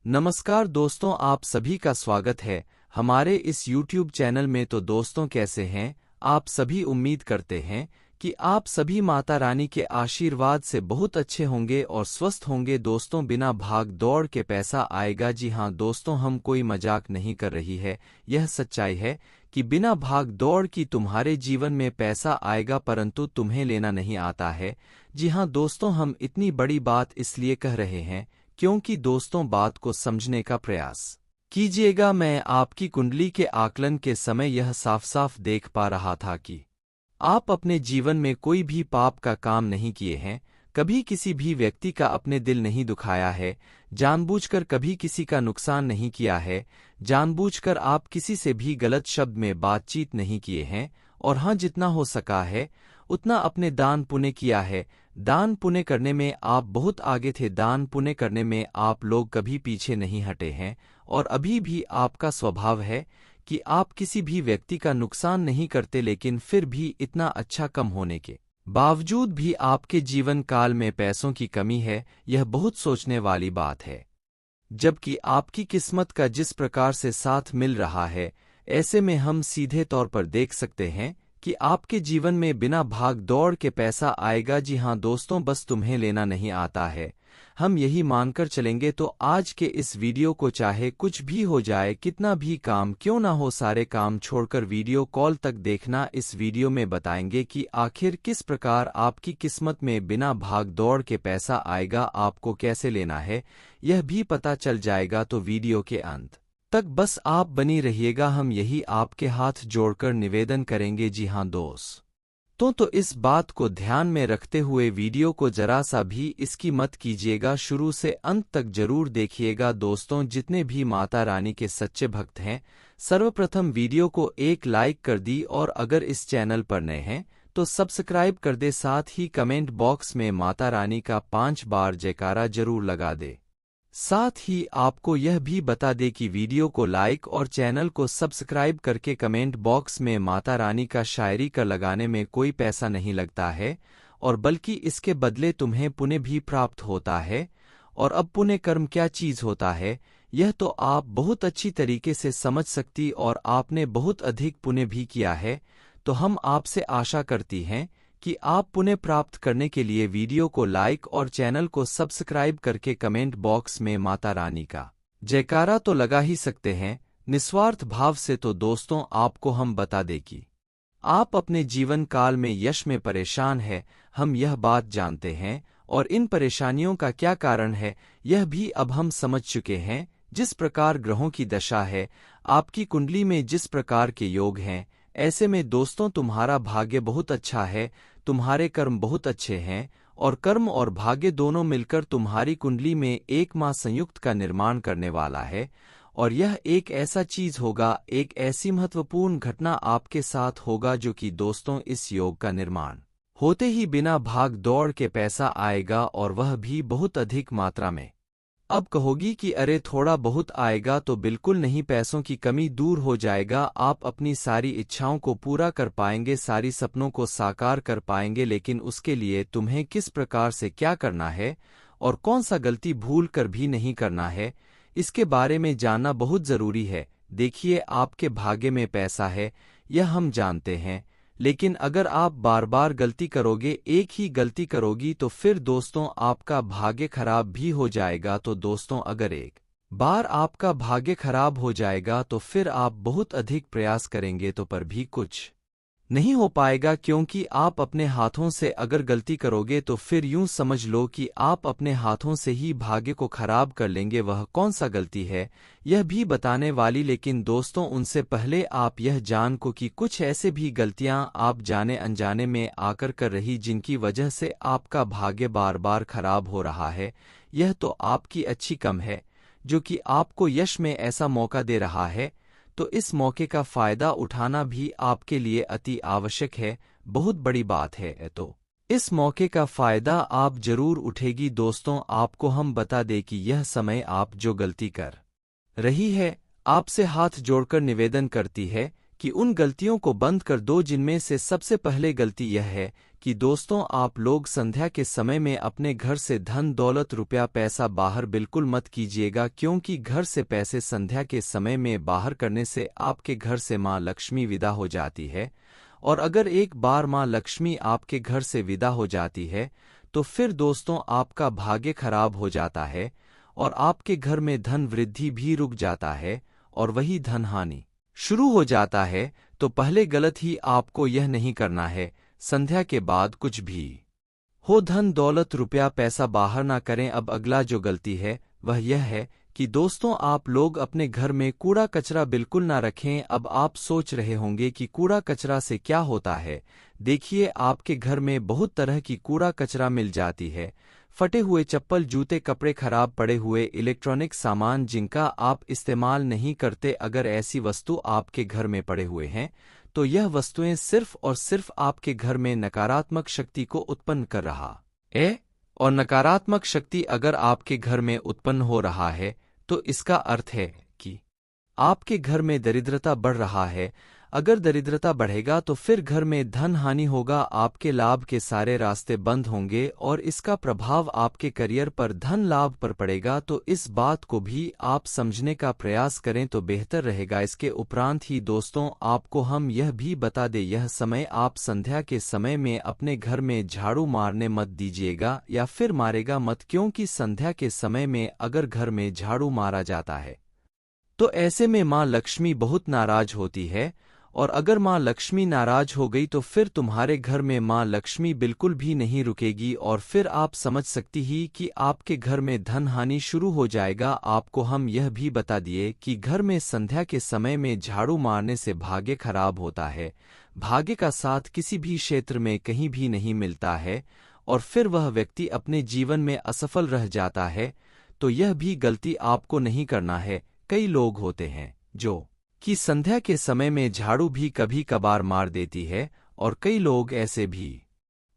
नमस्कार दोस्तों, आप सभी का स्वागत है हमारे इस YouTube चैनल में। तो दोस्तों, कैसे हैं आप सभी? उम्मीद करते हैं कि आप सभी माता रानी के आशीर्वाद से बहुत अच्छे होंगे और स्वस्थ होंगे। दोस्तों, बिना भाग दौड़ के पैसा आएगा। जी हाँ दोस्तों, हम कोई मजाक नहीं कर रही है, यह सच्चाई है कि बिना भाग दौड़ की तुम्हारे जीवन में पैसा आएगा, परंतु तुम्हें लेना नहीं आता है। जी हाँ दोस्तों, हम इतनी बड़ी बात इसलिए कह रहे हैं क्योंकि दोस्तों, बात को समझने का प्रयास कीजिएगा। मैं आपकी कुंडली के आकलन के समय यह साफ साफ देख पा रहा था कि आप अपने जीवन में कोई भी पाप का काम नहीं किए हैं, कभी किसी भी व्यक्ति का अपने दिल नहीं दुखाया है, जानबूझकर कभी किसी का नुकसान नहीं किया है, जानबूझकर आप किसी से भी गलत शब्द में बातचीत नहीं किए हैं। और हाँ, जितना हो सका है उतना अपने दान पुण्य किया है। दान पुण्य करने में आप बहुत आगे थे, दान पुण्य करने में आप लोग कभी पीछे नहीं हटे हैं। और अभी भी आपका स्वभाव है कि आप किसी भी व्यक्ति का नुकसान नहीं करते, लेकिन फिर भी इतना अच्छा कम होने के बावजूद भी आपके जीवन काल में पैसों की कमी है। यह बहुत सोचने वाली बात है, जबकि आपकी किस्मत का जिस प्रकार से साथ मिल रहा है, ऐसे में हम सीधे तौर पर देख सकते हैं कि आपके जीवन में बिना भाग दौड़ के पैसा आएगा। जी हाँ दोस्तों, बस तुम्हें लेना नहीं आता है, हम यही मानकर चलेंगे। तो आज के इस वीडियो को चाहे कुछ भी हो जाए, कितना भी काम क्यों ना हो, सारे काम छोड़कर वीडियो कॉल तक देखना। इस वीडियो में बताएंगे कि आखिर किस प्रकार आपकी किस्मत में बिना भाग दौड़ के पैसा आएगा, आपको कैसे लेना है यह भी पता चल जाएगा। तो वीडियो के अंत तक बस आप बनी रहिएगा, हम यही आपके हाथ जोड़कर निवेदन करेंगे। जी हाँ दोस्तों, तो इस बात को ध्यान में रखते हुए वीडियो को जरा सा भी इसकी मत कीजिएगा, शुरू से अंत तक जरूर देखिएगा। दोस्तों, जितने भी माता रानी के सच्चे भक्त हैं, सर्वप्रथम वीडियो को एक लाइक कर दी, और अगर इस चैनल पर नए हैं तो सब्सक्राइब कर दे। साथ ही कमेंट बॉक्स में माता रानी का 5 बार जयकारा जरूर लगा दे। साथ ही आपको यह भी बता दे कि वीडियो को लाइक और चैनल को सब्सक्राइब करके कमेंट बॉक्स में माता रानी का शायरी का लगाने में कोई पैसा नहीं लगता है, और बल्कि इसके बदले तुम्हें पुण्य भी प्राप्त होता है। और अब पुण्य कर्म क्या चीज होता है, यह तो आप बहुत अच्छी तरीके से समझ सकती, और आपने बहुत अधिक पुण्य भी किया है। तो हम आपसे आशा करती हैं कि आप पुण्य प्राप्त करने के लिए वीडियो को लाइक और चैनल को सब्सक्राइब करके कमेंट बॉक्स में माता रानी का जयकारा तो लगा ही सकते हैं निस्वार्थ भाव से। तो दोस्तों, आपको हम बता दें कि आप अपने जीवन काल में यश में परेशान हैं, हम यह बात जानते हैं, और इन परेशानियों का क्या कारण है यह भी अब हम समझ चुके हैं। जिस प्रकार ग्रहों की दशा है, आपकी कुंडली में जिस प्रकार के योग हैं, ऐसे में दोस्तों तुम्हारा भाग्य बहुत अच्छा है, तुम्हारे कर्म बहुत अच्छे हैं, और कर्म और भाग्य दोनों मिलकर तुम्हारी कुंडली में एक मां संयुक्त का निर्माण करने वाला है। और यह एक ऐसा चीज होगा, एक ऐसी महत्वपूर्ण घटना आपके साथ होगा जो कि दोस्तों इस योग का निर्माण होते ही बिना भाग दौड़ के पैसा आएगा, और वह भी बहुत अधिक मात्रा में। अब कहोगी कि अरे थोड़ा बहुत आएगा तो बिल्कुल नहीं, पैसों की कमी दूर हो जाएगा, आप अपनी सारी इच्छाओं को पूरा कर पाएंगे, सारी सपनों को साकार कर पाएंगे। लेकिन उसके लिए तुम्हें किस प्रकार से क्या करना है और कौन सा गलती भूल कर भी नहीं करना है, इसके बारे में जानना बहुत जरूरी है। देखिए, आपके भाग्य में पैसा है, यह हम जानते हैं, लेकिन अगर आप बार बार गलती करोगे, एक ही गलती करोगी, तो फिर दोस्तों आपका भाग्य खराब भी हो जाएगा। तो दोस्तों, अगर एक बार आपका भाग्य खराब हो जाएगा तो फिर आप बहुत अधिक प्रयास करेंगे तो पर भी कुछ नहीं हो पाएगा, क्योंकि आप अपने हाथों से अगर गलती करोगे तो फिर यूं समझ लो कि आप अपने हाथों से ही भाग्य को खराब कर लेंगे। वह कौन सा गलती है यह भी बताने वाली, लेकिन दोस्तों उनसे पहले आप यह जान को कि कुछ ऐसे भी गलतियां आप जाने अनजाने में आकर कर रही, जिनकी वजह से आपका भाग्य बार बार खराब हो रहा है। यह तो आपकी अच्छी कम है जो कि आपको यश में ऐसा मौका दे रहा है, तो इस मौके का फायदा उठाना भी आपके लिए अति आवश्यक है, बहुत बड़ी बात है। तो इस मौके का फायदा आप जरूर उठेगी। दोस्तों, आपको हम बता दें कि यह समय आप जो गलती कर रही है, आपसे हाथ जोड़कर निवेदन करती है कि उन गलतियों को बंद कर दो जिनमें से सबसे पहले गलती यह है कि दोस्तों आप लोग संध्या के समय में अपने घर से धन दौलत रुपया पैसा बाहर बिल्कुल मत कीजिएगा, क्योंकि घर से पैसे संध्या के समय में बाहर करने से आपके घर से माँ लक्ष्मी विदा हो जाती है। और अगर एक बार माँ लक्ष्मी आपके घर से विदा हो जाती है तो फिर दोस्तों आपका भाग्य खराब हो जाता है और आपके घर में धन वृद्धि भी रुक जाता है और वही धन हानि शुरू हो जाता है। तो पहले गलत ही आपको यह नहीं करना है, संध्या के बाद कुछ भी हो धन दौलत रुपया पैसा बाहर ना करें। अब अगला जो गलती है वह यह है कि दोस्तों आप लोग अपने घर में कूड़ा कचरा बिल्कुल ना रखें। अब आप सोच रहे होंगे कि कूड़ा कचरा से क्या होता है। देखिए आपके घर में बहुत तरह की कूड़ा कचरा मिल जाती है, फटे हुए चप्पल जूते कपड़े खराब पड़े हुए इलेक्ट्रॉनिक सामान जिनका आप इस्तेमाल नहीं करते। अगर ऐसी वस्तु आपके घर में पड़े हुए हैं तो यह वस्तुएं सिर्फ और सिर्फ आपके घर में नकारात्मक शक्ति को उत्पन्न कर रहा है। और नकारात्मक शक्ति अगर आपके घर में उत्पन्न हो रहा है तो इसका अर्थ है कि आपके घर में दरिद्रता बढ़ रहा है। अगर दरिद्रता बढ़ेगा तो फिर घर में धन हानि होगा, आपके लाभ के सारे रास्ते बंद होंगे और इसका प्रभाव आपके करियर पर धन लाभ पर पड़ेगा। तो इस बात को भी आप समझने का प्रयास करें तो बेहतर रहेगा। इसके उपरांत ही दोस्तों आपको हम यह भी बता दें, यह समय आप संध्या के समय में अपने घर में झाड़ू मारने मत दीजिएगा या फिर मारेगा मत, क्योंकि संध्या के समय में अगर घर में झाड़ू मारा जाता है तो ऐसे में माँ लक्ष्मी बहुत नाराज होती है। और अगर माँ लक्ष्मी नाराज हो गई तो फिर तुम्हारे घर में माँ लक्ष्मी बिल्कुल भी नहीं रुकेगी और फिर आप समझ सकती ही कि आपके घर में धन हानि शुरू हो जाएगा। आपको हम यह भी बता दिए कि घर में संध्या के समय में झाड़ू मारने से भाग्य खराब होता है, भाग्य का साथ किसी भी क्षेत्र में कहीं भी नहीं मिलता है और फिर वह व्यक्ति अपने जीवन में असफल रह जाता है। तो यह भी गलती आपको नहीं करना है। कई लोग होते हैं जो कि संध्या के समय में झाड़ू भी कभी कभार मार देती है और कई लोग ऐसे भी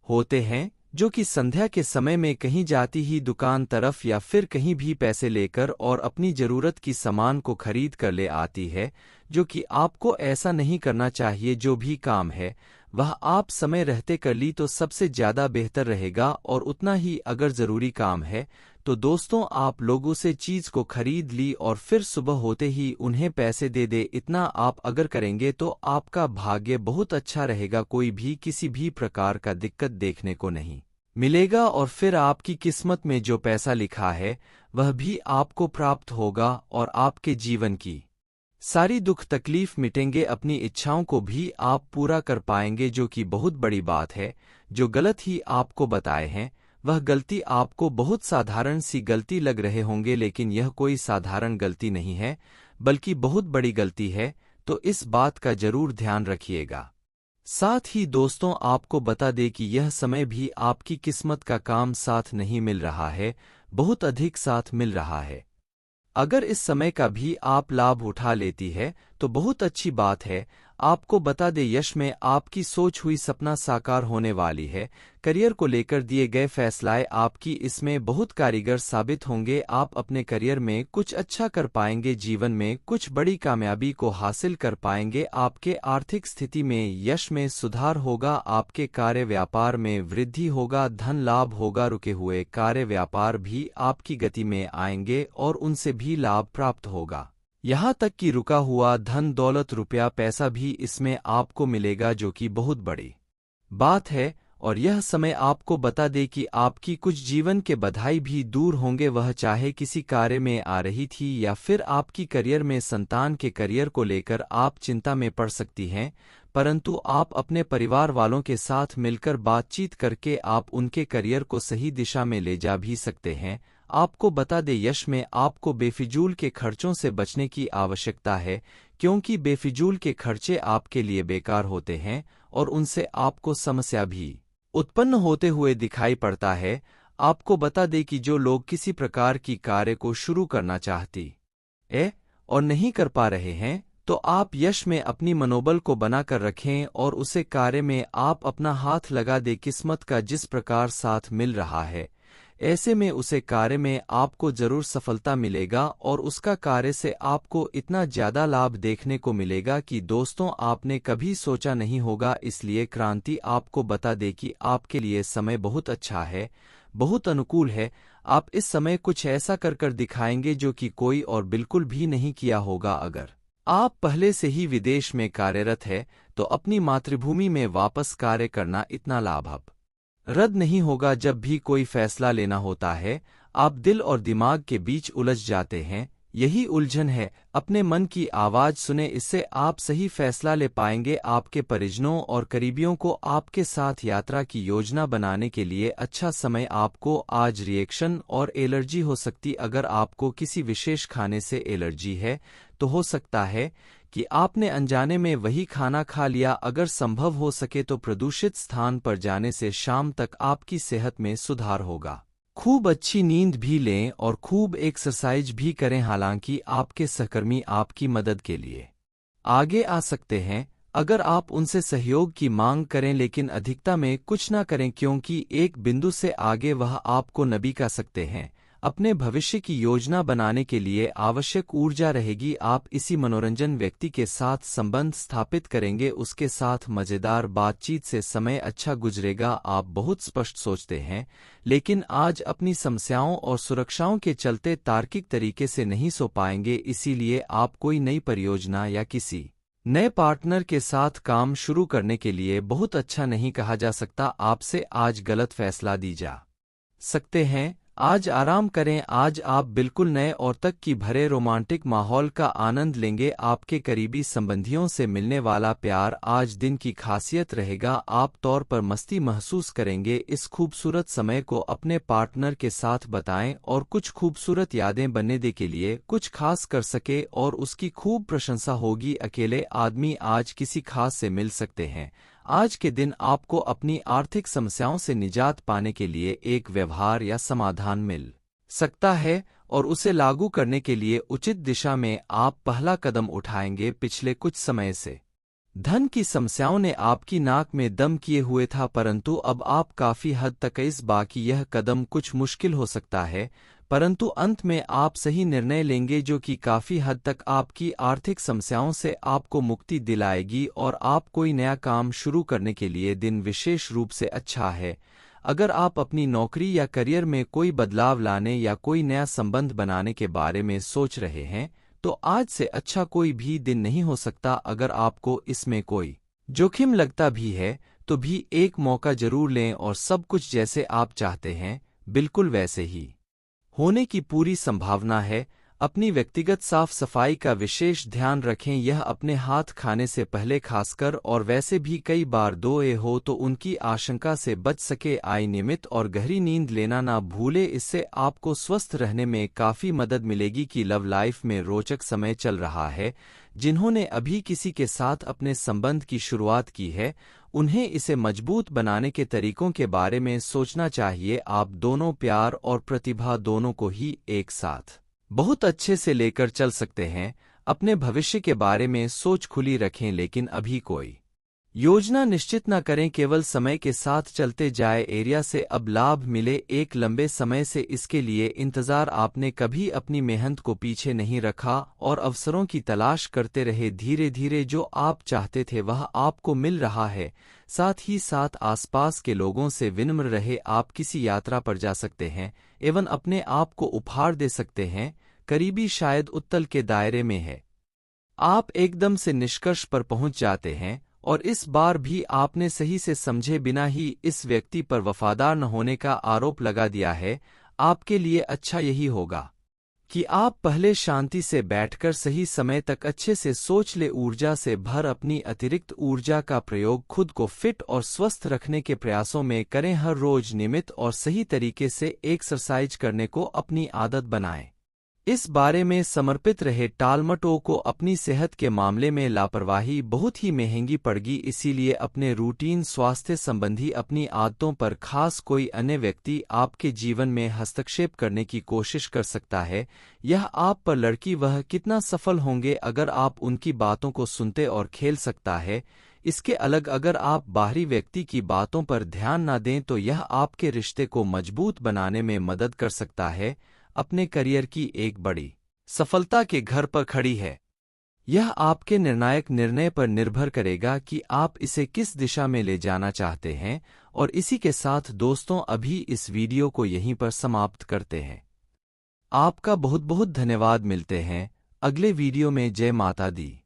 होते हैं जो कि संध्या के समय में कहीं जाती ही दुकान तरफ या फिर कहीं भी पैसे लेकर और अपनी जरूरत की सामान को खरीद कर ले आती है, जो कि आपको ऐसा नहीं करना चाहिए। जो भी काम है वह आप समय रहते कर ली तो सबसे ज्यादा बेहतर रहेगा और उतना ही अगर जरूरी काम है तो दोस्तों आप लोगों से चीज को खरीद ली और फिर सुबह होते ही उन्हें पैसे दे दे। इतना आप अगर करेंगे तो आपका भाग्य बहुत अच्छा रहेगा, कोई भी किसी भी प्रकार का दिक्कत देखने को नहीं मिलेगा और फिर आपकी किस्मत में जो पैसा लिखा है वह भी आपको प्राप्त होगा और आपके जीवन की सारी दुख तकलीफ मिटेंगे, अपनी इच्छाओं को भी आप पूरा कर पाएंगे, जो कि बहुत बड़ी बात है। जो गलत ही आपको बताए हैं वह गलती आपको बहुत साधारण सी गलती लग रहे होंगे, लेकिन यह कोई साधारण गलती नहीं है बल्कि बहुत बड़ी गलती है। तो इस बात का जरूर ध्यान रखिएगा। साथ ही दोस्तों आपको बता दें कि यह समय भी आपकी किस्मत का काम साथ नहीं मिल रहा है, बहुत अधिक साथ मिल रहा है। अगर इस समय का भी आप लाभ उठा लेती है तो बहुत अच्छी बात है। आपको बता दे यश में आपकी सोच हुई सपना साकार होने वाली है। करियर को लेकर दिए गए फैसलाएं आपकी इसमें बहुत कारीगर साबित होंगे। आप अपने करियर में कुछ अच्छा कर पाएंगे, जीवन में कुछ बड़ी कामयाबी को हासिल कर पाएंगे। आपके आर्थिक स्थिति में यश में सुधार होगा, आपके कार्य व्यापार में वृद्धि होगा, धन लाभ होगा, रुके हुए कार्य व्यापार भी आपकी गति में आएंगे और उनसे भी लाभ प्राप्त होगा। यहाँ तक कि रुका हुआ धन दौलत रुपया पैसा भी इसमें आपको मिलेगा, जो कि बहुत बड़ी बात है। और यह समय आपको बता दे कि आपकी कुछ जीवन के बधाई भी दूर होंगे, वह चाहे किसी कार्य में आ रही थी या फिर आपकी करियर में संतान के करियर को लेकर आप चिंता में पड़ सकती हैं, परंतु आप अपने परिवार वालों के साथ मिलकर बातचीत करके आप उनके करियर को सही दिशा में ले जा भी सकते हैं। आपको बता दे यश में आपको बेफिजूल के खर्चों से बचने की आवश्यकता है, क्योंकि बेफिजूल के खर्चे आपके लिए बेकार होते हैं और उनसे आपको समस्या भी उत्पन्न होते हुए दिखाई पड़ता है। आपको बता दे कि जो लोग किसी प्रकार की कार्य को शुरू करना चाहती है और नहीं कर पा रहे हैं, तो आप यश में अपनी मनोबल को बनाकर रखें और उसे कार्य में आप अपना हाथ लगा दे। किस्मत का जिस प्रकार साथ मिल रहा है ऐसे में उसे कार्य में आपको जरूर सफलता मिलेगा और उसका कार्य से आपको इतना ज्यादा लाभ देखने को मिलेगा कि दोस्तों आपने कभी सोचा नहीं होगा। इसलिए क्रांति आपको बता दे कि आपके लिए समय बहुत अच्छा है, बहुत अनुकूल है। आप इस समय कुछ ऐसा कर दिखाएंगे जो कि कोई और बिल्कुल भी नहीं किया होगा। अगर आप पहले से ही विदेश में कार्यरत है तो अपनी मातृभूमि में वापस कार्य करना इतना लाभ रद्द नहीं होगा। जब भी कोई फैसला लेना होता है आप दिल और दिमाग के बीच उलझ जाते हैं, यही उलझन है। अपने मन की आवाज सुने, इससे आप सही फैसला ले पाएंगे। आपके परिजनों और करीबियों को आपके साथ यात्रा की योजना बनाने के लिए अच्छा समय। आपको आज रिएक्शन और एलर्जी हो सकती। अगर आपको किसी विशेष खाने से एलर्जी है तो हो सकता है कि आपने अनजाने में वही खाना खा लिया। अगर संभव हो सके तो प्रदूषित स्थान पर जाने से शाम तक आपकी सेहत में सुधार होगा। खूब अच्छी नींद भी लें और खूब एक्सरसाइज भी करें। हालांकि आपके सहकर्मी आपकी मदद के लिए आगे आ सकते हैं अगर आप उनसे सहयोग की मांग करें, लेकिन अधिकता में कुछ ना करें क्योंकि एक बिंदु से आगे वह आपको न भी कर सकते हैं। अपने भविष्य की योजना बनाने के लिए आवश्यक ऊर्जा रहेगी। आप इसी मनोरंजन व्यक्ति के साथ संबंध स्थापित करेंगे, उसके साथ मजेदार बातचीत से समय अच्छा गुजरेगा। आप बहुत स्पष्ट सोचते हैं लेकिन आज अपनी समस्याओं और सुरक्षाओं के चलते तार्किक तरीके से नहीं सो पाएंगे। इसीलिए आप कोई नई परियोजना या किसी नए पार्टनर के साथ काम शुरू करने के लिए बहुत अच्छा नहीं कहा जा सकता। आपसे आज गलत फैसला दी जा सकते हैं। आज आराम करें। आज आप बिल्कुल नए और तक की भरे रोमांटिक माहौल का आनंद लेंगे। आपके करीबी संबंधियों से मिलने वाला प्यार आज दिन की खासियत रहेगा। आप तौर पर मस्ती महसूस करेंगे। इस खूबसूरत समय को अपने पार्टनर के साथ बताएं और कुछ खूबसूरत यादें बनने दे के लिए कुछ खास कर सके और उसकी खूब प्रशंसा होगी। अकेले आदमी आज किसी खास से मिल सकते हैं। आज के दिन आपको अपनी आर्थिक समस्याओं से निजात पाने के लिए एक व्यवहार या समाधान मिल सकता है और उसे लागू करने के लिए उचित दिशा में आप पहला कदम उठाएंगे। पिछले कुछ समय से धन की समस्याओं ने आपकी नाक में दम किए हुए था, परंतु अब आप काफी हद तक इस बाकी यह कदम कुछ मुश्किल हो सकता है, परंतु अंत में आप सही निर्णय लेंगे जो कि काफी हद तक आपकी आर्थिक समस्याओं से आपको मुक्ति दिलाएगी और आप कोई नया काम शुरू करने के लिए दिन विशेष रूप से अच्छा है। अगर आप अपनी नौकरी या करियर में कोई बदलाव लाने या कोई नया संबंध बनाने के बारे में सोच रहे हैं तो आज से अच्छा कोई भी दिन नहीं हो सकता। अगर आपको इसमें कोई जोखिम लगता भी है तो भी एक मौका जरूर लें और सब कुछ जैसे आप चाहते हैं बिल्कुल वैसे ही होने की पूरी संभावना है। अपनी व्यक्तिगत साफ सफाई का विशेष ध्यान रखें। यह अपने हाथ खाने से पहले खासकर और वैसे भी कई बार धोए हो तो उनकी आशंका से बच सके। आय नियमित और गहरी नींद लेना ना भूले, इससे आपको स्वस्थ रहने में काफी मदद मिलेगी। कि लव लाइफ में रोचक समय चल रहा है। जिन्होंने अभी किसी के साथ अपने संबंध की शुरुआत की है उन्हें इसे मजबूत बनाने के तरीकों के बारे में सोचना चाहिए। आप दोनों प्यार और प्रतिभा दोनों को ही एक साथ बहुत अच्छे से लेकर चल सकते हैं। अपने भविष्य के बारे में सोच खुली रखें लेकिन अभी कोई योजना निश्चित न करें, केवल समय के साथ चलते जाए। एरिया से अब लाभ मिले एक लंबे समय से इसके लिए इंतजार। आपने कभी अपनी मेहनत को पीछे नहीं रखा और अवसरों की तलाश करते रहे। धीरे धीरे जो आप चाहते थे वह आपको मिल रहा है। साथ ही साथ आसपास के लोगों से विनम्र रहे। आप किसी यात्रा पर जा सकते हैं एवं अपने आप को उपहार दे सकते हैं। करीबी शायद उत्तल के दायरे में है। आप एकदम से निष्कर्ष पर पहुंच जाते हैं और इस बार भी आपने सही से समझे बिना ही इस व्यक्ति पर वफादार न होने का आरोप लगा दिया है। आपके लिए अच्छा यही होगा कि आप पहले शांति से बैठकर सही समय तक अच्छे से सोच ले। ऊर्जा से भर अपनी अतिरिक्त ऊर्जा का प्रयोग खुद को फिट और स्वस्थ रखने के प्रयासों में करें। हर रोज नियमित और सही तरीके से एक्सरसाइज करने को अपनी आदत बनाएं। इस बारे में समर्पित रहे। टालमटोल को अपनी सेहत के मामले में लापरवाही बहुत ही महंगी पड़गी। इसीलिए अपने रूटीन स्वास्थ्य संबंधी अपनी आदतों पर खास कोई अन्य व्यक्ति आपके जीवन में हस्तक्षेप करने की कोशिश कर सकता है। यह आप पर लड़की वह कितना सफल होंगे अगर आप उनकी बातों को सुनते और खेल सकता है। इसके अलग अगर आप बाहरी व्यक्ति की बातों पर ध्यान न दें तो यह आपके रिश्ते को मजबूत बनाने में मदद कर सकता है। अपने करियर की एक बड़ी सफलता के घर पर खड़ी है। यह आपके निर्णायक निर्णय पर निर्भर करेगा कि आप इसे किस दिशा में ले जाना चाहते हैं। और इसी के साथ दोस्तों, अभी इस वीडियो को यहीं पर समाप्त करते हैं। आपका बहुत बहुत धन्यवाद। मिलते हैं अगले वीडियो में। जय माता दी।